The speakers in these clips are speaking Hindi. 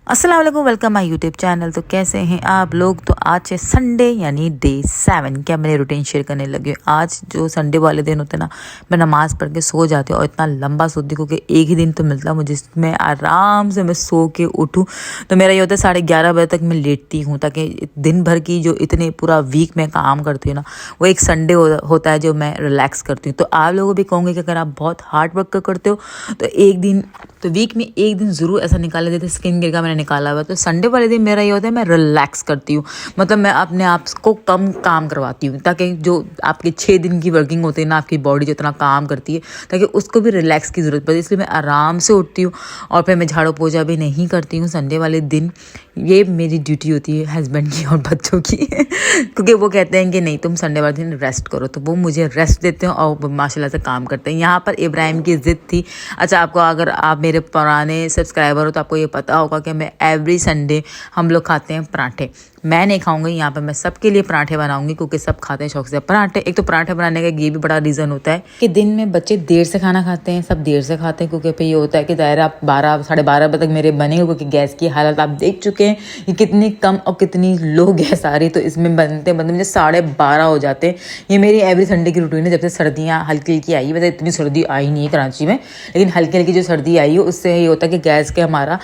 अस्सलाम वालेकुम, वेलकम माय यूट्यूब चैनल। तो कैसे हैं आप लोग। तो आज है संडे यानी डे 7। क्या मैंने रूटीन शेयर करने लगी हूँ। आज जो संडे वाले दिन होते हैं ना, मैं नमाज़ पढ़ के सो जाती हूँ और इतना लंबा सोती हूँ क्योंकि एक ही दिन तो मिलता है मुझे जिसमें आराम से मैं सो के उठूँ। तो मेरा ये होता है 11:30 बजे तक मैं लेटती हूँ ताकि दिन भर की जो इतने पूरा वीक में काम करती हूँ ना, वो एक संडे होता है जो मैं रिलैक्स करती हूँ। तो आप लोगों भी कहूँगी कि अगर आप बहुत हार्ड वर्क करते हो तो एक दिन तो वीक में एक दिन ज़रूर ऐसा निकाले देते। स्किन केयर का मैंने निकाला हुआ। तो संडे वाले दिन मेरा ये होता है मैं रिलैक्स करती हूँ। मतलब मैं अपने आप को कम काम करवाती हूँ ताकि जो आपकी 6 दिन की वर्किंग होती है ना, आपकी बॉडी जितना काम करती है ताकि उसको भी रिलैक्स की ज़रूरत पड़े, इसलिए मैं आराम से उठती हूँ। और फिर मैं झाड़ू पोछा भी नहीं करती हूँ संडे वाले दिन। ये मेरी ड्यूटी होती है हस्बैंड की और बच्चों की क्योंकि वो कहते हैं कि नहीं तुम संडे वाले दिन रेस्ट करो, तो वो मुझे रेस्ट देते हैं और माशाल्लाह से काम करते हैं। यहाँ पर इब्राहिम की ज़िद थी। अच्छा, आपको अगर आप मेरे पुराने सब्सक्राइबर हो तो आपको ये पता होगा कि मैं एवरी संडे हम लोग खाते हैं पराठे। मैं नहीं खाऊंगी, यहाँ पर मैं सबके लिए पराठे बनाऊंगी क्योंकि सब खाते हैं शौक से पराठे। एक तो पराठे बनाने का ये भी बड़ा रीज़न होता है कि दिन में बच्चे देर से खाना खाते हैं, सब देर से खाते हैं क्योंकि फिर ये होता है कि दायरा आप 12 साढ़े 12 बजे तक मेरे बने क्योंकि गैस की हालत आप देख चुके हैं कि कितनी कम और कितनी लो गैस आ रही। तो इसमें बनते मुझे 12:30 हो जाते हैं। ये मेरी एवरी संडे की रूटीन है जब से सर्दियाँ हल्की हल्की आई। वैसे इतनी सर्दी आई नहीं है कराची में, लेकिन हल्की हल्की जो सर्दी आई है उससे ये होता है कि गैस के हमारा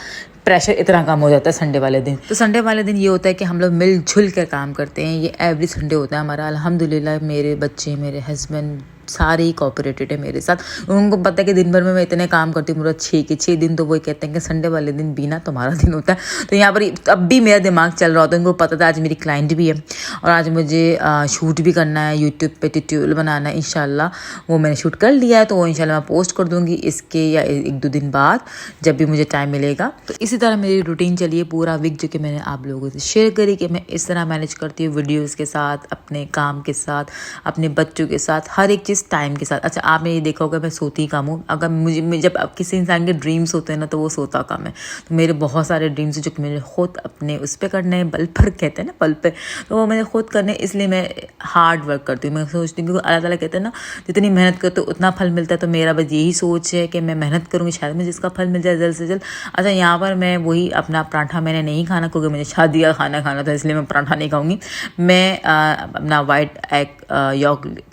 प्रेशर इतना कम हो जाता है संडे वाले दिन। तो संडे वाले दिन ये होता है कि हम लोग मिलजुल कर काम करते हैं। ये एवरी संडे होता है हमारा। अल्हम्दुलिल्लाह मेरे बच्चे, मेरे हस्बैंड सारे ही कोऑपरेटेड है मेरे साथ। उनको पता है कि दिन भर में मैं इतने काम करती हूँ, पूरा 6 दिन। तो वो कहते हैं कि संडे वाले दिन भी ना तुम्हारा दिन होता है। तो यहाँ पर अब भी मेरा दिमाग चल रहा होता है। उनको पता था आज मेरी क्लाइंट भी है और आज मुझे शूट भी करना है, यूट्यूब पे ट्यूटोरियल बनाना है इंशाल्लाह। वो मैंने शूट कर लिया है तो वो इंशाल्लाह मैं पोस्ट कर दूँगी इसके या 1-2 दिन बाद जब भी मुझे टाइम मिलेगा। तो इसी तरह मेरी रूटीन चलिए पूरा वीक जो कि मैंने आप लोगों से शेयर करी कि मैं इस तरह मैनेज करती हूँ वीडियोज़ के साथ, अपने काम के साथ, अपने बच्चों के साथ, हर एक चीज़ टाइम के साथ। अच्छा, आपने ये देखा होगा मैं सोती कम हूँ। अगर मुझे जब किसी इंसान के ड्रीम्स होते हैं ना तो वो सोता कम है। तो मेरे बहुत सारे ड्रीम्स जो कि मैंने खुद अपने उस पर करने हैं, बल पर कहते हैं ना, बल पे, तो वो मैंने खुद करने, इसलिए मैं हार्ड वर्क करती हूँ। मैं सोचती हूँ क्योंकि अल्लाह ताला कहते हैं ना जितनी मेहनत करते हो उतना फल मिलता है। तो मेरा बस यही सोच है कि मैं मेहनत करूँगी, शायद मुझे इसका फल मिल जाए जल्द से जल्द। अच्छा, यहाँ पर मैं वही अपना पराठा मैंने नहीं खाना क्योंकि मुझे शादी का खाना खाना था, इसलिए मैं पराठा नहीं खाऊंगी। मैं अपना वाइट एग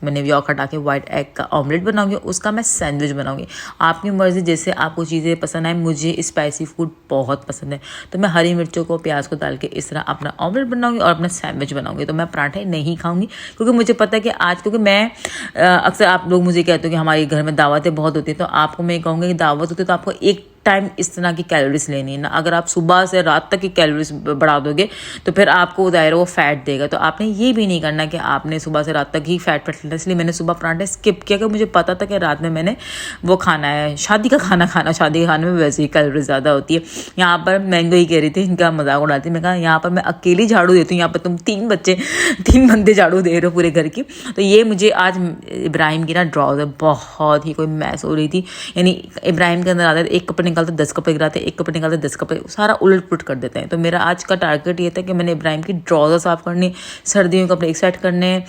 मैंने यॉक हटा के वाइट एग का ऑमलेट बनाऊंगी, उसका मैं सैंडविच बनाऊंगी। आपकी मर्ज़ी, जैसे आपको चीज़ें पसंद आए। मुझे स्पाइसी फूड बहुत पसंद है तो मैं हरी मिर्चों को, प्याज को डाल के इस तरह अपना ऑमलेट बनाऊंगी और अपना सैंडविच बनाऊंगी। तो मैं पराठे नहीं खाऊंगी क्योंकि मुझे पता है कि आज, क्योंकि मैं अक्सर आप लोग मुझे कहते हो कि हमारे घर में दावतें बहुत होती हैं, तो आपको मैं कहूँगी कि दावत होती है तो आपको एक टाइम इस तरह की कैलोरीज लेनी है ना। अगर आप सुबह से रात तक की कैलोरीज बढ़ा दोगे तो फिर आपको दायरा वो फैट देगा। तो आपने ये भी नहीं करना कि आपने सुबह से रात तक ही फैट लेना। इसलिए मैंने सुबह पराठे स्किप किया कि मुझे पता था कि रात में मैंने वो खाना है, शादी का खाना खाना। शादी के खाने में वैसे ही कैलोरीज ज़्यादा होती है। यहाँ पर मैंगो ही कह रही थी, इनका मजाक उड़ाती मैं कहा यहाँ पर मैं अकेली झाड़ू देती हूँ, यहाँ पर तुम 3 बंदे झाड़ू दे रहे हो पूरे घर की। तो ये मुझे आज इब्राहिम की ना ड्रॉ बहुत ही कोई मैस हो रही थी। यानी इब्राहिम के अंदर आता है एक कपड़े निकालते 10 कपड़े गिराते, एक कपड़े निकालते 10 कपड़े, सारा उलट पुलट कर देते हैं। तो मेरा आज का टारगेट ये था कि मैंने इब्राहिम की ट्राउज़र साफ़ करनी, सर्दियों के कपड़े एक सेट करने,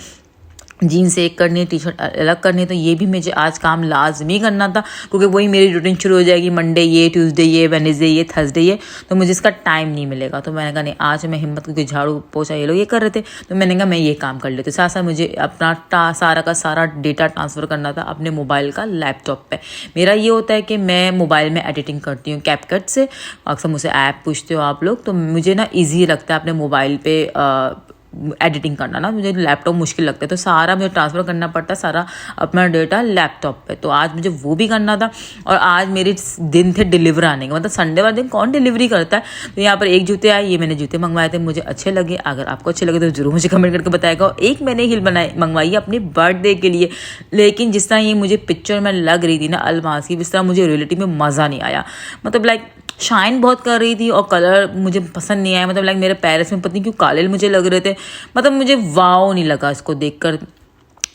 जीन्स एक करनी, टी शर्ट अलग करनी। तो ये भी मुझे आज काम लाजमी करना था क्योंकि वही मेरी रूटीन शुरू हो जाएगी। मंडे ये, ट्यूसडे ये, वेडनेसडे ये, थर्सडे ये, तो मुझे इसका टाइम नहीं मिलेगा। तो मैंने कहा नहीं, आज मैं हिम्मत, क्योंकि झाड़ू पोछा ये लोग ये कर रहे थे तो मैंने कहा मैं ये काम कर लेती। साथ साथ मुझे अपना सारा का सारा डेटा ट्रांसफ़र करना था अपने मोबाइल का लैपटॉप पे। मेरा ये होता है कि मैं मोबाइल में एडिटिंग करती हूँ कैपकट से। अक्सर मुझसे ऐप पूछते हो आप लोग, तो मुझे ना ईजी लगता है अपने मोबाइल पे एडिटिंग करना ना। मुझे लैपटॉप मुश्किल लगता है तो सारा मुझे ट्रांसफ़र करना पड़ता है, सारा अपना डेटा लैपटॉप पे। तो आज मुझे वो भी करना था और आज मेरे दिन थे डिलीवर आने के। मतलब संडे वाले दिन कौन डिलीवरी करता है। तो यहाँ पर एक जूते आए, ये मैंने जूते मंगवाए थे, मुझे अच्छे लगे। अगर आपको अच्छे लगे तो जरूर मुझे कमेंट करके बताएगा। और एक मैंने हिल मंगवाई है अपने बर्थडे के लिए, लेकिन जिस तरह ये मुझे पिक्चर में लग रही थी ना अलमास की, इस तरह मुझे रियलिटी में मज़ा नहीं आया। मतलब लाइक शाइन बहुत कर रही थी और कलर मुझे पसंद नहीं आया। मतलब लाइक मेरे पैरस में पता नहीं क्यों काले मुझे लग रहे थे। मतलब मुझे वाव नहीं लगा इसको देखकर।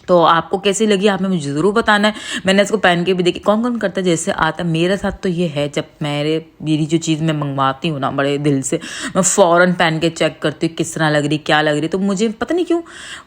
तो आपको कैसी लगी आपने मुझे ज़रूर बताना है। मैंने इसको पहन के भी देखी, कौन कौन करता है जैसे आता। मेरे साथ तो ये है, जब मेरी जो चीज़ मैं मंगवाती हूँ ना बड़े दिल से, मैं फ़ौरन पहन के चेक करती हूँ किस तरह लग रही, क्या लग रही। तो मुझे पता नहीं क्यों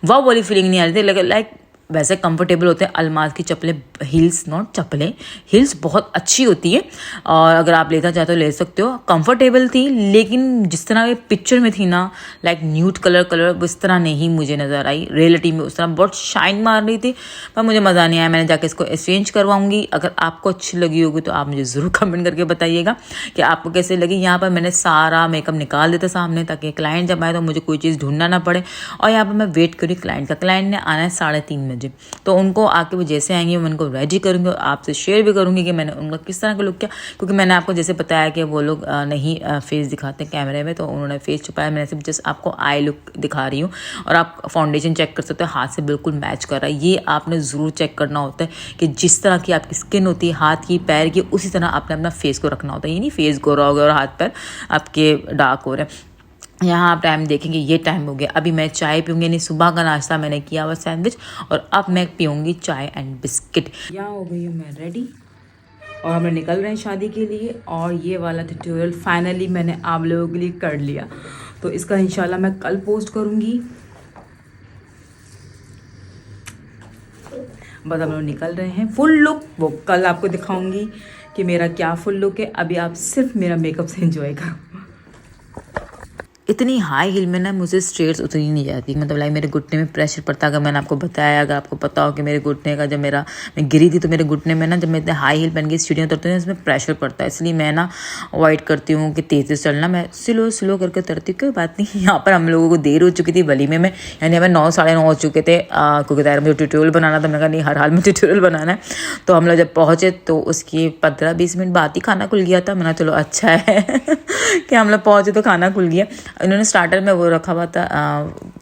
वाव वाली फीलिंग नहीं आ रही थी। लाइक वैसे कंफर्टेबल होते हैं अलमाज की चप्पलें, हील्स नॉट चप्पलें, हील्स बहुत अच्छी होती है और अगर आप लेना चाहते हो ले सकते हो। कंफर्टेबल थी लेकिन जिस तरह ये पिक्चर में थी ना, लाइक न्यूड कलर उस तरह नहीं मुझे नज़र आई। रियलिटी में उस तरह बहुत शाइन मार रही थी पर मुझे मज़ा नहीं आया। मैंने जाके इसको एक्सचेंज करवाऊंगी। अगर आपको अच्छी लगी होगी तो आप मुझे ज़रूर कमेंट करके बताइएगा कि आपको कैसे लगी। यहाँ पर मैंने सारा मेकअप निकाल देता सामने ताकि क्लाइंट जब आए तो मुझे कोई चीज़ ढूंढना ना पड़े। और यहाँ पर मैं वेट करी क्लाइंट का। क्लाइंट ने आना है 3:30 बजे, तो उनको आके वो जैसे आएंगे मैं उनको रेडी करूँगी और आपसे शेयर भी करूँगी कि मैंने उनका किस तरह का लुक किया। क्योंकि मैंने आपको जैसे बताया कि वो लोग नहीं फेस दिखाते कैमरे में, तो उन्होंने फेस छुपाया। मैंने सिर्फ जस्ट आपको आई लुक दिखा रही हूँ और आप फाउंडेशन चेक कर सकते हो, हाथ से बिल्कुल मैच कर रहा है। ये आपने ज़रूर चेक करना होता है कि जिस तरह की आपकी स्किन होती है हाथ की पैर की, उसी तरह आपने अपना फेस को रखना होता है। ये नहीं फेस गोरा हो गया और हाथ पैर आपके डार्क हो रहे हैं। यहाँ आप टाइम देखेंगे ये टाइम हो गया। अभी मैं चाय पीऊँगी, यानी सुबह का नाश्ता मैंने किया हुआ सैंडविच और अब मैं पीऊँगी चाय एंड बिस्किट। यहाँ हो गई हूँ मैं रेडी और हम निकल रहे हैं शादी के लिए। और ये वाला ट्यूटोरियल फाइनली मैंने आप लोगों के लिए कर लिया, तो इसका इंशाल्लाह मैं कल पोस्ट करूँगी। बस हम लोग निकल रहे हैं। फुल लुक वो कल आपको दिखाऊंगी कि मेरा क्या फुल लुक है। अभी आप सिर्फ मेरा मेकअप से एंजॉय करो। इतनी हाई हिल में ना मुझे स्ट्रेट्स उतरी नहीं जाती, मतलब लाइक मेरे घुटने में प्रेशर पड़ता। अगर मैंने आपको बताया, अगर आपको पता हो कि मेरे घुटने का जब मैं गिरी थी तो मेरे घुटने में ना जब मैं इतने हाई हिल पहन के सीढ़ियाँ उतरती हूँ इसमें प्रेशर पड़ता है। इसलिए मैं ना अवॉइड करती हूँ कि तेज़ से चलना, मैं स्लो करके उतरती हूँ। कोई बात नहीं। यहाँ पर हम लोगों को देर हो चुकी थी वलीमे में, यानी हमें 9 साढ़े 9 हो चुके थे। क्योंकि दायरा मुझे ट्यूटोरियल बनाना था। मैंने कहा नहीं हर हाल में ट्यूटोरियल बनाना है। तो हम लोग जब पहुँचे तो उसकी 15-20 मिनट बाद ही खाना खुल गया था। मैंने चलो अच्छा है कि हम लोग पहुँचे तो खाना खुल गया। इन्होंने स्टार्टर में वो रखा हुआ था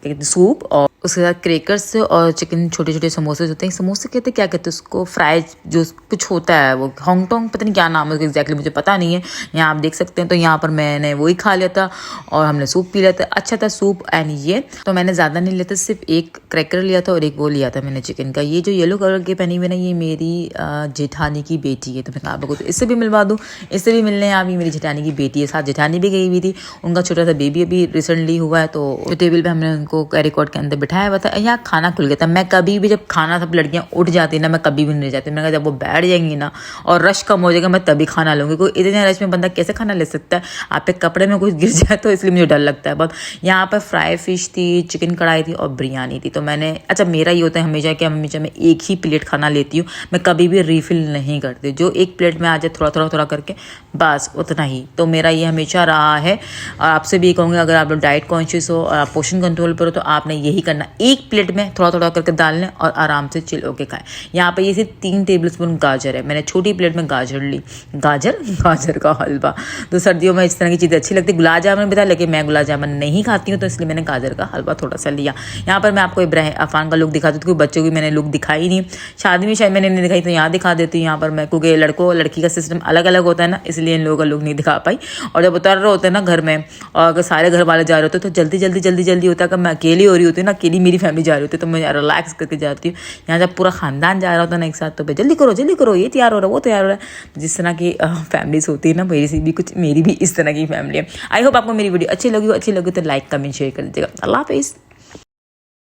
सूप और उसके साथ क्रैकर्स और चिकन, छोटे छोटे समोसे होते हैं। समोसे कहते क्या कहते हैं उसको, फ्राइज जो कुछ होता है वो होंगटोंग, पता नहीं क्या नाम है एग्जैक्टली, मुझे पता नहीं है। यहाँ आप देख सकते हैं। तो यहाँ पर मैंने वही खा लिया था और हमने सूप पी लिया था। अच्छा था सूप। एंड ये तो मैंने ज़्यादा नहीं लिया था, सिर्फ एक क्रैकर लिया था और एक वो लिया था मैंने चिकन का। ये जो येलो कलर के पहनी हुई ना, ये मेरी जेठानी की बेटी है। तो मैं आप लोगों को इससे भी मिलवा दूँ, इससे भी मिलने आप। ये मेरी जेठानी की बेटी है, साथ जेठानी भी गई हुई थी। उनका छोटा सा बेबी अभी रिसेंटली हुआ है। तो टेबल पे हमने उनको कैरिकॉट के अंदर बिठाया हुआ था। यहाँ खाना खुल गया था। मैं कभी भी जब खाना सब लड़कियाँ उठ जाती ना, मैं कभी भी नहीं जाती। मैंने कहा जब वो बैठ जाएंगी ना और रश कम हो जाएगा मैं तभी खाना लूँगी। कोई इतने रश में बंदा कैसे खाना ले सकता है, आप पे कपड़े में कुछ गिर जाए तो, इसलिए मुझे डर लगता है बहुत। यहाँ पर फ्राई फिश थी, चिकन कढ़ाई थी और बिरयानी थी। तो मैंने अच्छा मेरा ये होता है हमेशा कि हमेशा मैं एक ही प्लेट खाना लेती हूँ, मैं कभी भी रिफिल नहीं करती। जो एक प्लेट में आ जाए थोड़ा करके बस उतना ही। तो मेरा ये हमेशा रहा है। और आपसे भी कहूँगी अगर आप लोग डाइट कॉन्शियस हो और आप पोषण कंट्रोल पर हो तो आपने यही करना, एक प्लेट में थोड़ा करके डाल लें और आराम से चिल होके खाएं। यहाँ पे ये सिर्फ 3 टेबलस्पून गाजर है। मैंने छोटी प्लेट में गाजर ली। गाजर का हलवा तो सर्दियों में इस तरह की चीज़ें अच्छी लगती है। गुलाब जामुन भी था लेकिन मैं गुलाब जामुन नहीं खाती हूँ, तो इसलिए मैंने गाजर का हलवा थोड़ा सा लिया। यहाँ पर मैं आपको इब्राहिम अफान का लुक दिखाती हूँ, क्योंकि बच्चों की मैंने लुक दिखाई नहीं, शादी में शायद मैंने नहीं दिखाई, तो यहाँ दिखा देती हूँ। यहाँ पर मैं, क्योंकि लड़कों लड़की का सिस्टम अलग अलग होता है ना, इसलिए इन लोगों का लुक नहीं दिखा पाई। और जब उतर रहे होते हैं ना घर में और अगर सारे घर वाले जा रहे होते तो जल्दी होता है। अगर मैं अकेली हो रही होती है ना, अकेली मेरी फैमिली जा रही होती है तो मैं रिलैक्स करके जाती हूँ। यहाँ जब पूरा खानदान जा रहा होता है ना एक साथ, तो भाई जल्दी करो, ये तैयार हो रहा है, वो तैयार हो रहा है। जिस तरह की फैमिलीज होती है ना, मेरी भी इस तरह की फैमिली है। आई होप आपको मेरी वीडियो अच्छी लगी हो तो लाइक कमेंट शेयर कर दीजिएगा। अल्लाह हाफिज़।